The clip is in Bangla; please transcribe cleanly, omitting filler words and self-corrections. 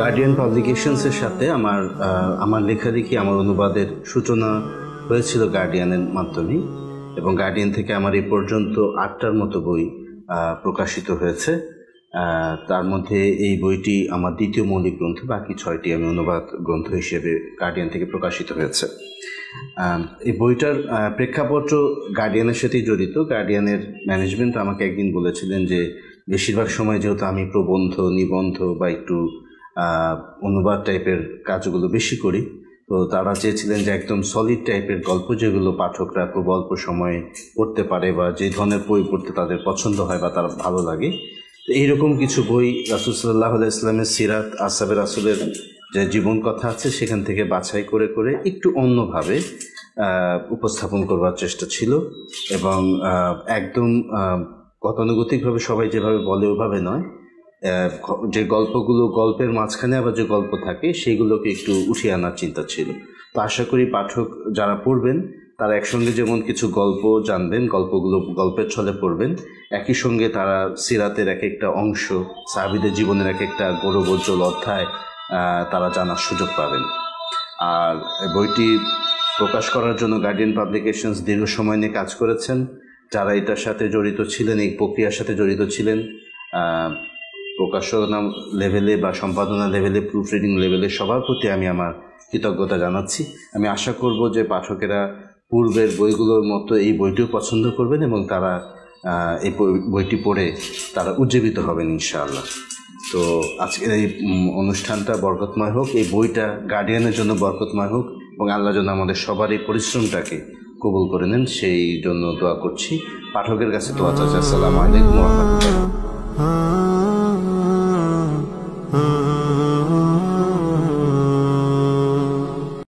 গার্ডিয়ান পাবলিকেশনসের সাথে আমার লেখালেখি, আমার অনুবাদের সূচনা হয়েছিল গার্ডিয়ানের মাধ্যমেই, এবং গার্ডিয়ান থেকে আমার এই পর্যন্ত 8টার মতো বই প্রকাশিত হয়েছে। তার মধ্যে এই বইটি আমার দ্বিতীয় মৌলিক গ্রন্থ, বাকি 6টি আমি অনুবাদ গ্রন্থ হিসেবে গার্ডিয়ান থেকে প্রকাশিত হয়েছে। এই বইটার প্রেক্ষাপট গার্ডিয়ানের সাথেই জড়িত। গার্ডিয়ানের ম্যানেজমেন্ট আমাকে একদিন বলেছিলেন যে বেশিরভাগ সময় যেহেতু আমি প্রবন্ধ, নিবন্ধ বা একটু অনুবাদ টাইপের কাজগুলো বেশি করি, তো তারা চেয়েছিলেন যে একদম সলিড টাইপের গল্প, যেগুলো পাঠকরা খুব অল্প সময়ে পড়তে পারে বা যে ধরনের বই পড়তে তাদের পছন্দ হয় বা তার ভালো লাগে, তো এইরকম কিছু বই রাসূল সাল্লাল্লাহু আলাইহি ওয়াসাল্লামের সিরাত, আসহাবে রাসূলের যে জীবন কথা আছে সেখান থেকে বাছাই করে করে একটু অন্যভাবে উপস্থাপন করবার চেষ্টা ছিল। এবং একদম গতানুগতিকভাবে সবাই যেভাবে বলে ওভাবে নয়, যে গল্পগুলো গল্পের মাঝখানে আবার যে গল্প থাকে সেগুলোকে একটু উঠিয়ে আনার চিন্তা ছিল। তো আশা করি পাঠক যারা পড়বেন তারা একসঙ্গে যেমন কিছু গল্প জানবেন, গল্পগুলো গল্পের ছলে পড়বেন, একই সঙ্গে তারা সিরাতের এক একটা অংশ, সাহাবীদের জীবনের এক একটা গৌরবোজ্জ্বল অধ্যায় তারা জানার সুযোগ পাবেন। আর বইটি প্রকাশ করার জন্য গার্ডিয়ান পাবলিকেশনস দীর্ঘ সময় নিয়ে কাজ করেছেন। যারা এটার সাথে জড়িত ছিলেন, এই প্রক্রিয়ার সাথে জড়িত ছিলেন, প্রকাশনা লেভেলে বা সম্পাদনা লেভেলে, প্রুফ রিডিং লেভেলে, সবার প্রতি আমি আমার কৃতজ্ঞতা জানাচ্ছি। আমি আশা করব যে পাঠকেরা পূর্বের বইগুলোর মতো এই বইটিও পছন্দ করবেন এবং তারা এই বইটি পড়ে তারা উজ্জীবিত হবেন ইনশাআল্লাহ। তো আজকের এই অনুষ্ঠানটা বরকতময় হোক, এই বইটা গার্ডিয়ানের জন্য বরকতময় হোক, এবং আল্লাহ যেন আমাদের সবার এই পরিশ্রমটাকে কবুল করে নেন, সেই জন্য দোয়া করছি। পাঠকের কাছে দোয়া চাচ্ছি। আসসালামু আলাইকুম ওয়া রাহমাতুল্লাহ।